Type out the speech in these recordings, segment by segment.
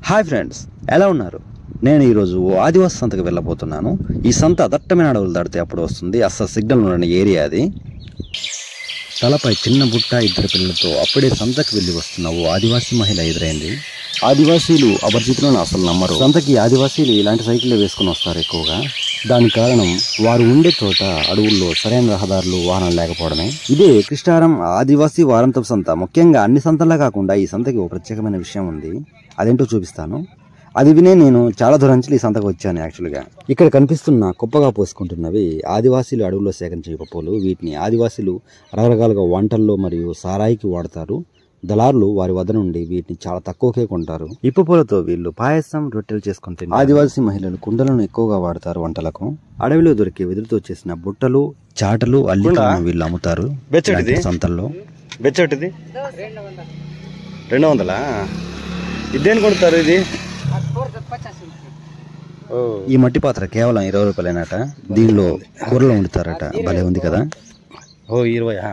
Hi friends, ఎలా ఉన్నారు? నేను ఈరోజు ఆదివాసి సంతకు వెళ్ళబోతున్నాను. ఈ సంత దట్టమైన అడవులు దాటితే అప్పుడు వస్తుంది. అస్సలు సిగ్నల్ ఉన్న ఏరియా అది. తలపై చిన్న బుట్ట, ఇద్దరు పిల్లలతో అప్పుడే సంతకు వెళ్ళి వస్తున్న ఓ ఆదివాసీ మహిళ ఎదురైంది. ఆదివాసీలు అపరిచితులను అసలు నమ్మరు. సంతకి ఆదివాసీలు ఇలాంటి సైకిళ్ళు వేసుకుని వస్తారు ఎక్కువగా. దానికి కారణం వారు ఉండే చోట అడవుల్లో సరైన రహదారులు, వాహనాలు లేకపోవడమే. ఇదే కృష్ణారం ఆదివాసీ వారాంతపు సంత. ముఖ్యంగా అన్ని సంతల్లా కాకుండా ఈ సంతకి ఓ ప్రత్యేకమైన విషయం ఉంది. అదేంటో చూపిస్తాను. అది వినే నేను చాలా దూరం నుంచి ఈ సంతకు వచ్చాను. యాక్చువల్గా ఇక్కడ కనిపిస్తున్న కుప్పగా పోసుకుంటున్నవి ఆదివాసీలు అడవుల్లో సేకరించే ఇప్పపోలు. వీటిని ఆదివాసీలు రకరకాలుగా వంటల్లో మరియు సారాయికి వాడతారు. దళారులు వారి వద్ద నుండి వీటిని చాలా తక్కువకే కొంటారు. ఇప్పపోలతో వీళ్ళు పాయసం, రొట్టెలు చేసుకుని తింటారు. ఆదివాసీ మహిళలు కుండలను ఎక్కువగా వాడతారు వంటలకు. అడవిలో దొరికే వెదురుతో చేసిన బుట్టలు, చాటలు, అల్లికలను వీళ్ళు అమ్ముతారు సంతల్లో. బెచ్చటిది 200. ఇదేం కొడతారు? ఇది ఈ మట్టి పాత్ర కేవలం 20 రూపాయలేనట. దీనిలో కూరలు వండుతారట. భలే ఉంది కదా. 20.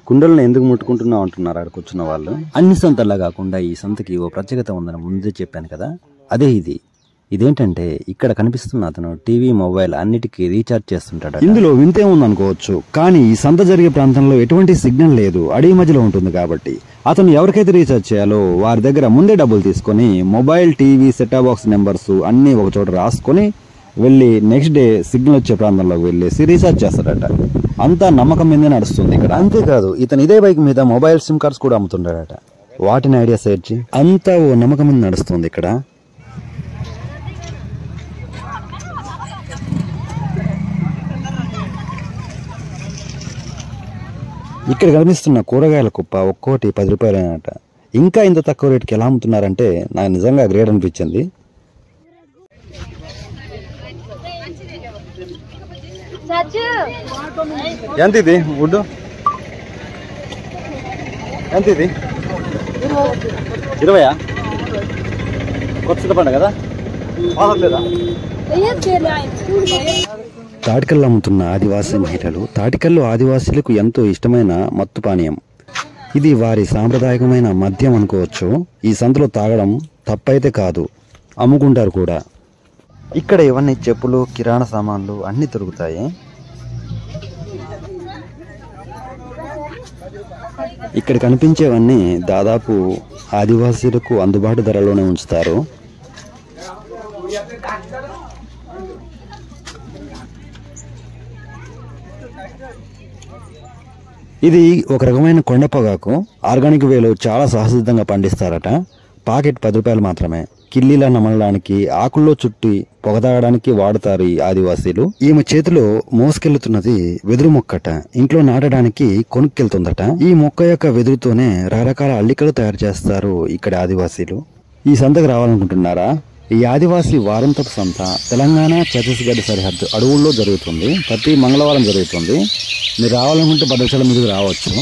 కుండలను ఎందుకు ముట్టుకుంటున్నావు అంటున్నారు అక్కడ కూర్చున్న వాళ్ళు. అన్ని సంతల్లా కాకుండా ఈ సంతకి ఓ ప్రత్యేకత ఉందని ముందే చెప్పాను కదా, అదే ఇది. ఇదేంటంటే ఇక్కడ కనిపిస్తున్న అతను టీవీ, మొబైల్ అన్నిటికీ రీఛార్జ్ చేస్తుంటాడు. ఇందులో వింతే ఉందనుకోవచ్చు, కానీ ఈ సంత జరిగే ప్రాంతంలో ఎటువంటి సిగ్నల్ లేదు. అడవి మధ్యలో ఉంటుంది కాబట్టి అతను ఎవరికైతే రీఛార్జ్ చేయాలో వారి దగ్గర ముందే డబ్బులు తీసుకొని mobile, TV, set-top box numbers అన్ని ఒక చోట రాసుకొని వెళ్ళి నెక్స్ట్ డే సిగ్నల్ వచ్చే ప్రాంతంలోకి వెళ్ళేసి రీఛార్జ్ చేస్తాడట. అంతా నమ్మకం మీదే నడుస్తుంది ఇక్కడ. అంతేకాదు, ఇతను ఇదే బైక్ మీద మొబైల్ సిమ్ కార్డ్స్ కూడా అమ్ముతుంటాడట. వాటిని ఐడియా సేర్చి అంతా ఓ నమ్మకం మీద నడుస్తుంది ఇక్కడ. ఇక్కడ కనిపిస్తున్న కూరగాయల కుప్ప ఒక్కోటి 10 రూపాయలైనట. ఇంకా ఇంత తక్కువ రేటుకి ఎలా అమ్ముతున్నారంటే నాకు నిజంగా గ్రేట్ అనిపించింది. ఎంత ఇది వుడ్? ఎంత ఇది? 20. కొత్త పండుగ కదా. తాటికల్లు అమ్ముతున్న ఆదివాసీ మహిళలు. తాటికల్లు ఆదివాసీలకు ఎంతో ఇష్టమైన మత్తు పానీయం. ఇది వారి సాంప్రదాయకమైన మద్యం అనుకోవచ్చు. ఈ సంతలో తాగడం తప్పైతే కాదు, అమ్ముకుంటారు కూడా. ఇక్కడ ఇవన్నీ చెప్పులు, కిరాణా సామాన్లు అన్నీ దొరుకుతాయి. ఇక్కడ కనిపించేవన్నీ దాదాపు ఆదివాసీలకు అందుబాటు ధరలోనే ఉంచుతారు. ఇది ఒక రకమైన కొండ పొగాకు. ఆర్గానిక్ వేలో చాలా సహసిద్ధంగా పండిస్తారట. పాకెట్ 10 రూపాయలు మాత్రమే. కిల్లీలా నమలడానికి, ఆకుల్లో చుట్టి పొగ తాగడానికి వాడతారు ఈ ఆదివాసీలు. ఈమె చేతిలో మోసుకెళ్తున్నది వెదురు మొక్కట. ఇంట్లో నాటడానికి కొనుక్కెళ్తుందట. ఈ మొక్క యొక్క వెదురుతోనే రకరకాల అల్లికలు తయారు చేస్తారు ఇక్కడ ఆదివాసీలు. ఈ సంతకు రావాలనుకుంటున్నారా? ఈ ఆదివాసీ వారాంతపు సంత తెలంగాణ, ఛత్తీస్గఢ్ సరిహద్దు అడవుల్లో జరుగుతుంది. ప్రతి మంగళవారం జరుగుతుంది. మీరు రావాలనుకుంటే భద్రాచలం మీదకి రావచ్చు.